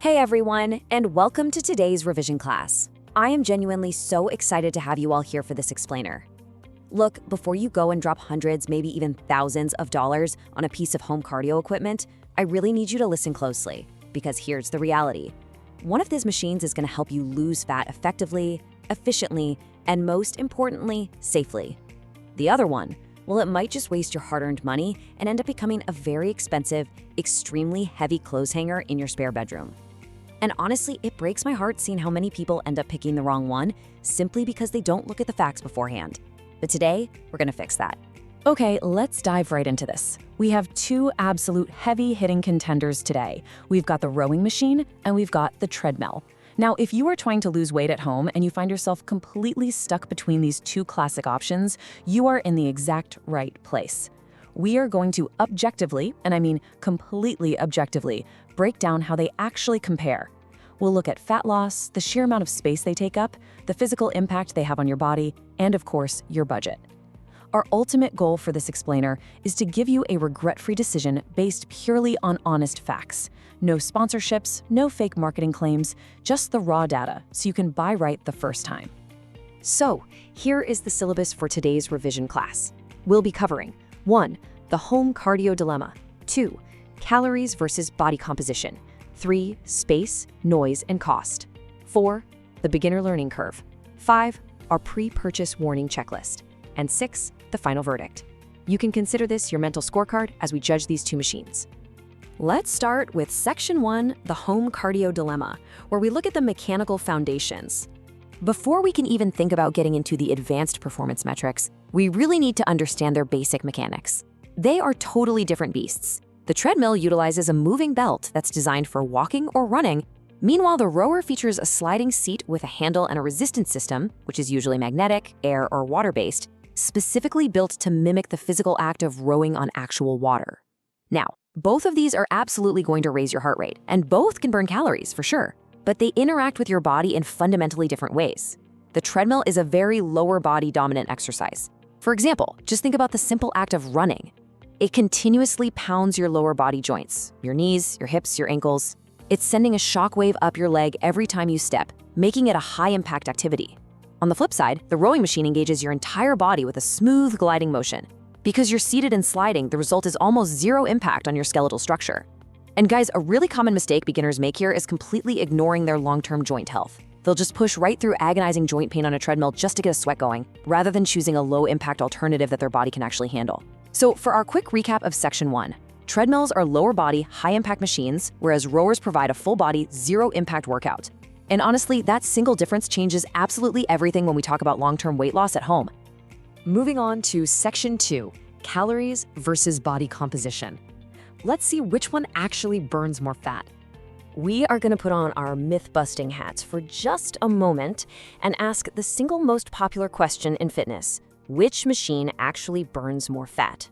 Hey everyone, and welcome to today's revision class. I am genuinely so excited to have you all here for this explainer. Look, before you go and drop hundreds, maybe even thousands of dollars on a piece of home cardio equipment, I really need you to listen closely, because here's the reality. One of these machines is going to help you lose fat effectively, efficiently, and most importantly, safely. The other one, well, it might just waste your hard-earned money and end up becoming a very expensive, extremely heavy clothes hanger in your spare bedroom. And honestly, it breaks my heart seeing how many people end up picking the wrong one simply because they don't look at the facts beforehand. But today, we're gonna fix that. Okay, let's dive right into this. We have two absolute heavy-hitting contenders today. We've got the rowing machine and we've got the treadmill. Now, if you are trying to lose weight at home and you find yourself completely stuck between these two classic options, you are in the exact right place. We are going to objectively, and I mean completely objectively, break down how they actually compare. We'll look at fat loss, the sheer amount of space they take up, the physical impact they have on your body, and of course, your budget. Our ultimate goal for this explainer is to give you a regret-free decision based purely on honest facts. No sponsorships, no fake marketing claims, just the raw data so you can buy right the first time. So, here is the syllabus for today's revision class. We'll be covering 1. The home cardio dilemma. 2. Calories versus body composition. 3. Space, noise, and cost. 4. The beginner learning curve. 5. Our pre-purchase warning checklist. And 6. The final verdict. You can consider this your mental scorecard as we judge these two machines. Let's start with Section 1, the home cardio dilemma, where we look at the mechanical foundations. Before we can even think about getting into the advanced performance metrics, we really need to understand their basic mechanics. They are totally different beasts. The treadmill utilizes a moving belt that's designed for walking or running. Meanwhile, the rower features a sliding seat with a handle and a resistance system, which is usually magnetic, air, or water-based, specifically built to mimic the physical act of rowing on actual water. Now, both of these are absolutely going to raise your heart rate, and both can burn calories, for sure, but they interact with your body in fundamentally different ways. The treadmill is a very lower body dominant exercise. For example, just think about the simple act of running. It continuously pounds your lower body joints, your knees, your hips, your ankles. It's sending a shockwave up your leg every time you step, making it a high-impact activity. On the flip side, the rowing machine engages your entire body with a smooth gliding motion. Because you're seated and sliding, the result is almost zero impact on your skeletal structure. And guys, a really common mistake beginners make here is completely ignoring their long-term joint health. They'll just push right through agonizing joint pain on a treadmill just to get a sweat going, rather than choosing a low-impact alternative that their body can actually handle. So for our quick recap of Section 1, treadmills are lower body, high-impact machines, whereas rowers provide a full-body, zero-impact workout. And honestly, that single difference changes absolutely everything when we talk about long-term weight loss at home. Moving on to Section 2, calories versus body composition. Let's see which one actually burns more fat. We are going to put on our myth-busting hats for just a moment and ask the single most popular question in fitness: which machine actually burns more fat?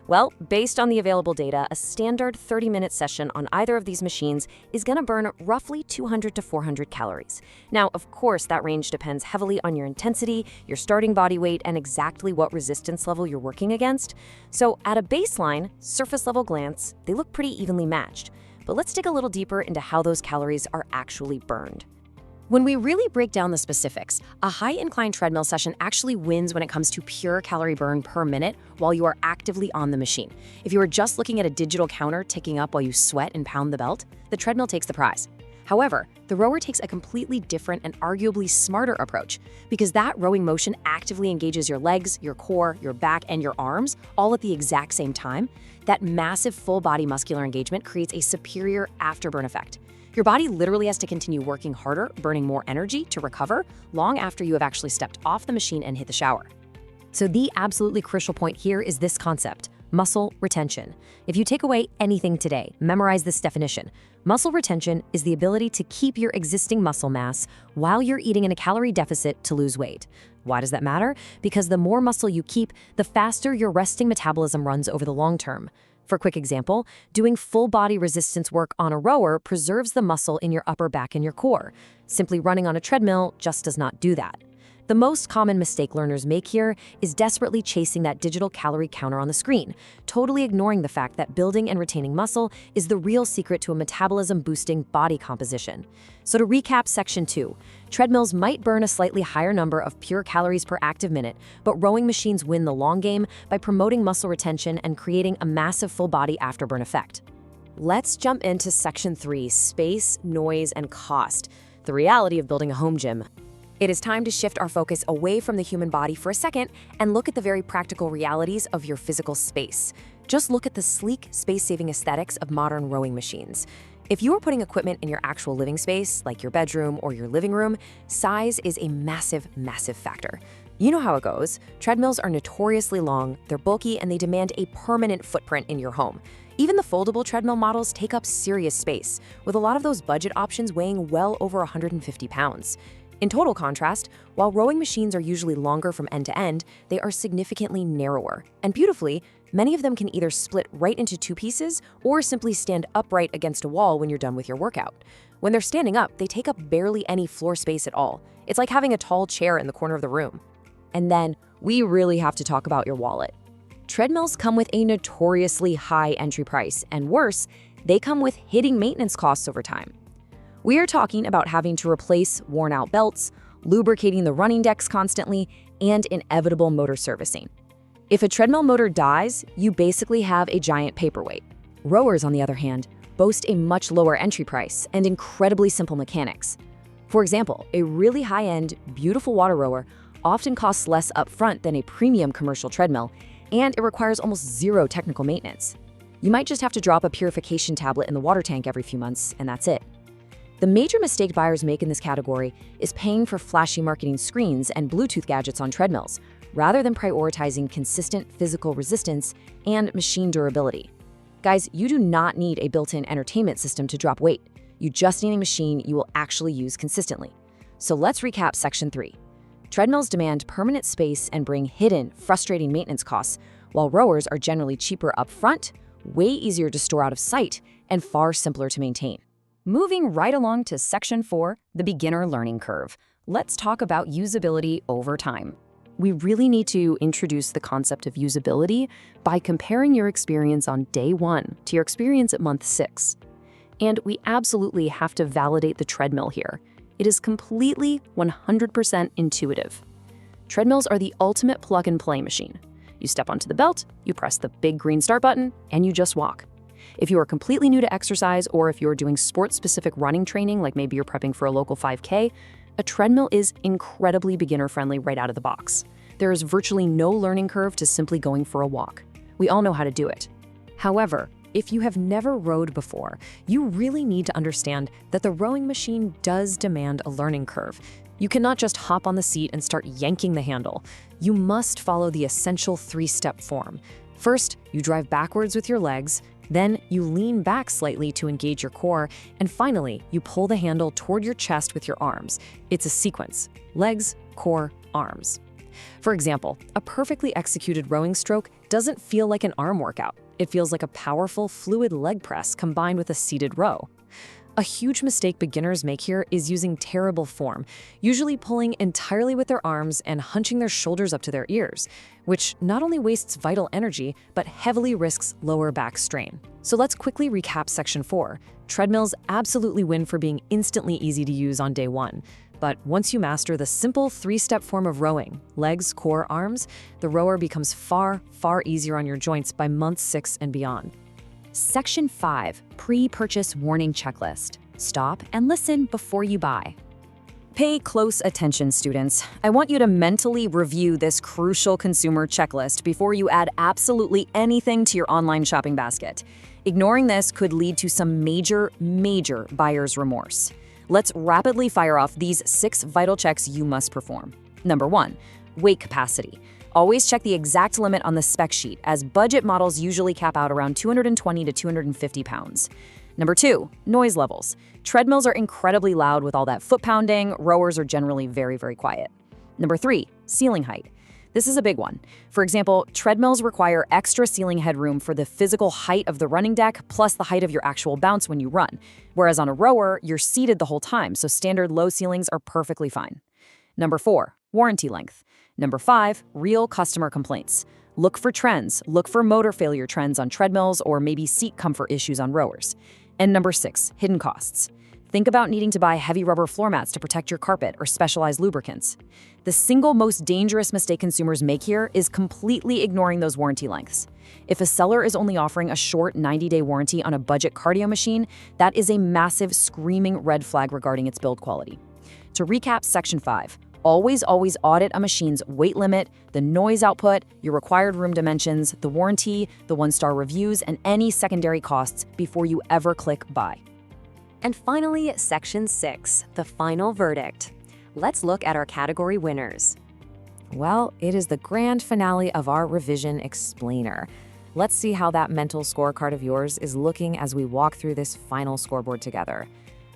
Well, based on the available data, a standard 30-minute session on either of these machines is going to burn roughly 200 to 400 calories. Now, of course, that range depends heavily on your intensity, your starting body weight, and exactly what resistance level you're working against. So at a baseline, surface-level glance, they look pretty evenly matched. But let's dig a little deeper into how those calories are actually burned. When we really break down the specifics, a high-incline treadmill session actually wins when it comes to pure calorie burn per minute while you are actively on the machine. If you are just looking at a digital counter ticking up while you sweat and pound the belt, the treadmill takes the prize. However, the rower takes a completely different and arguably smarter approach, because that rowing motion actively engages your legs, your core, your back, and your arms all at the exact same time. That massive full-body muscular engagement creates a superior afterburn effect. Your body literally has to continue working harder, burning more energy to recover long after you have actually stepped off the machine and hit the shower. So the absolutely crucial point here is this concept: muscle retention. If you take away anything today, memorize this definition. Muscle retention is the ability to keep your existing muscle mass while you're eating in a calorie deficit to lose weight. Why does that matter? Because the more muscle you keep, the faster your resting metabolism runs over the long term. For a quick example, doing full-body resistance work on a rower preserves the muscle in your upper back and your core. Simply running on a treadmill just does not do that. The most common mistake learners make here is desperately chasing that digital calorie counter on the screen, totally ignoring the fact that building and retaining muscle is the real secret to a metabolism-boosting body composition. So to recap section 2, treadmills might burn a slightly higher number of pure calories per active minute, but rowing machines win the long game by promoting muscle retention and creating a massive full-body afterburn effect. Let's jump into section 3, space, noise, and cost, the reality of building a home gym. It is time to shift our focus away from the human body for a second and look at the very practical realities of your physical space. Just look at the sleek, space-saving aesthetics of modern rowing machines. If you are putting equipment in your actual living space, like your bedroom or your living room, size is a massive, massive factor. You know how it goes. Treadmills are notoriously long, they're bulky, and they demand a permanent footprint in your home. Even the foldable treadmill models take up serious space, with a lot of those budget options weighing well over 150 pounds. In total contrast, while rowing machines are usually longer from end to end, they are significantly narrower. And beautifully, many of them can either split right into two pieces or simply stand upright against a wall when you're done with your workout. When they're standing up, they take up barely any floor space at all. It's like having a tall chair in the corner of the room. And then, we really have to talk about your wallet. Treadmills come with a notoriously high entry price, and worse, they come with hitting maintenance costs over time. We are talking about having to replace worn-out belts, lubricating the running decks constantly, and inevitable motor servicing. If a treadmill motor dies, you basically have a giant paperweight. Rowers, on the other hand, boast a much lower entry price and incredibly simple mechanics. For example, a really high-end, beautiful water rower often costs less upfront than a premium commercial treadmill, and it requires almost zero technical maintenance. You might just have to drop a purification tablet in the water tank every few months, and that's it. The major mistake buyers make in this category is paying for flashy marketing screens and Bluetooth gadgets on treadmills, rather than prioritizing consistent physical resistance and machine durability. Guys, you do not need a built-in entertainment system to drop weight. You just need a machine you will actually use consistently. So let's recap section 3. Treadmills demand permanent space and bring hidden, frustrating maintenance costs, while rowers are generally cheaper up front, way easier to store out of sight, and far simpler to maintain. Moving right along to section 4, the beginner learning curve. Let's talk about usability over time. We really need to introduce the concept of usability by comparing your experience on day 1 to your experience at month 6. And we absolutely have to validate the treadmill here. It is completely 100% intuitive. Treadmills are the ultimate plug-and-play machine. You step onto the belt, you press the big green start button, and you just walk. If you are completely new to exercise, or if you're doing sports-specific running training, like maybe you're prepping for a local 5K, a treadmill is incredibly beginner-friendly right out of the box. There is virtually no learning curve to simply going for a walk. We all know how to do it. However, if you have never rowed before, you really need to understand that the rowing machine does demand a learning curve. You cannot just hop on the seat and start yanking the handle. You must follow the essential 3-step form. First, you drive backwards with your legs, then you lean back slightly to engage your core, and finally, you pull the handle toward your chest with your arms. It's a sequence: legs, core, arms. For example, a perfectly executed rowing stroke doesn't feel like an arm workout. It feels like a powerful, fluid leg press combined with a seated row. A huge mistake beginners make here is using terrible form, usually pulling entirely with their arms and hunching their shoulders up to their ears, which not only wastes vital energy, but heavily risks lower back strain. So let's quickly recap section 4. Treadmills absolutely win for being instantly easy to use on day 1. But once you master the simple 3-step form of rowing, legs, core, arms, the rower becomes far, far easier on your joints by month 6 and beyond. Section 5, pre-purchase warning checklist. Stop and listen before you buy. Pay close attention, students. I want you to mentally review this crucial consumer checklist before you add absolutely anything to your online shopping basket. Ignoring this could lead to some major buyer's remorse. Let's rapidly fire off these 6 vital checks you must perform. Number 1, weight capacity. Always check the exact limit on the spec sheet, as budget models usually cap out around 220 to 250 pounds. Number 2, noise levels. Treadmills are incredibly loud with all that foot pounding. Rowers are generally very, very quiet. Number 3, ceiling height. This is a big one. For example, treadmills require extra ceiling headroom for the physical height of the running deck plus the height of your actual bounce when you run. Whereas on a rower, you're seated the whole time, so standard low ceilings are perfectly fine. Number 4, warranty length. Number 5, real customer complaints. Look for trends. Look for motor failure trends on treadmills or maybe seat comfort issues on rowers. And number 6, hidden costs. Think about needing to buy heavy rubber floor mats to protect your carpet or specialized lubricants. The single most dangerous mistake consumers make here is completely ignoring those warranty lengths. If a seller is only offering a short 90-day warranty on a budget cardio machine, that is a massive screaming red flag regarding its build quality. To recap Section 5, always audit a machine's weight limit, the noise output, your required room dimensions, the warranty, the 1-star reviews, and any secondary costs before you ever click buy. And finally, Section 6, the final verdict. Let's look at our category winners. Well, it is the grand finale of our revision explainer. Let's see how that mental scorecard of yours is looking as we walk through this final scoreboard together.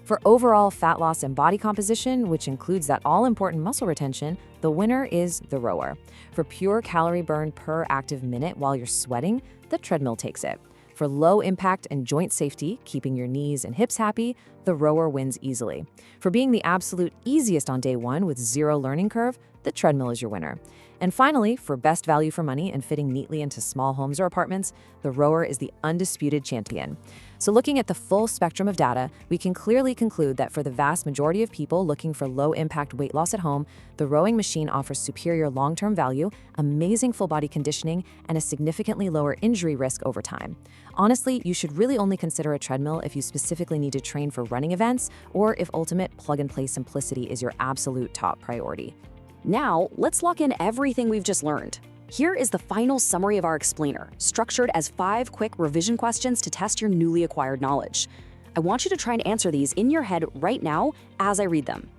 For overall fat loss and body composition, which includes that all-important muscle retention, the winner is the rower. For pure calorie burn per active minute while you're sweating, the treadmill takes it. For low impact and joint safety, keeping your knees and hips happy, the rower wins easily. For being the absolute easiest on day one with zero learning curve, the treadmill is your winner. And finally, for best value for money and fitting neatly into small homes or apartments, the rower is the undisputed champion. So looking at the full spectrum of data, we can clearly conclude that for the vast majority of people looking for low-impact weight loss at home, the rowing machine offers superior long-term value, amazing full-body conditioning, and a significantly lower injury risk over time. Honestly, you should really only consider a treadmill if you specifically need to train for running events or if ultimate plug-and-play simplicity is your absolute top priority. Now, let's lock in everything we've just learned. Here is the final summary of our explainer, structured as 5 quick revision questions to test your newly acquired knowledge. I want you to try and answer these in your head right now as I read them.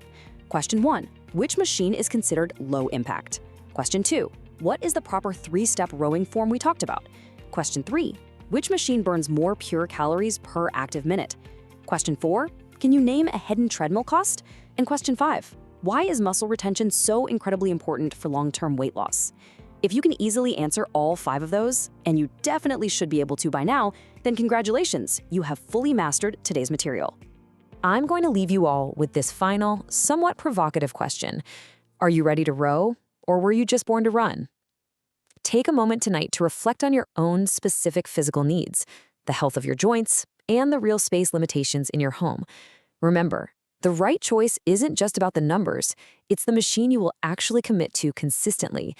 Question 1, which machine is considered low impact? Question 2, what is the proper 3-step rowing form we talked about? Question 3, which machine burns more pure calories per active minute? Question 4, can you name a hidden treadmill cost? And question 5, why is muscle retention so incredibly important for long-term weight loss? If you can easily answer all 5 of those, and you definitely should be able to by now, then congratulations, you have fully mastered today's material. I'm going to leave you all with this final, somewhat provocative question. Are you ready to row, or were you just born to run? Take a moment tonight to reflect on your own specific physical needs, the health of your joints, and the real space limitations in your home. Remember, the right choice isn't just about the numbers, it's the machine you will actually commit to consistently.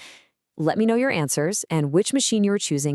Let me know your answers and which machine you are choosing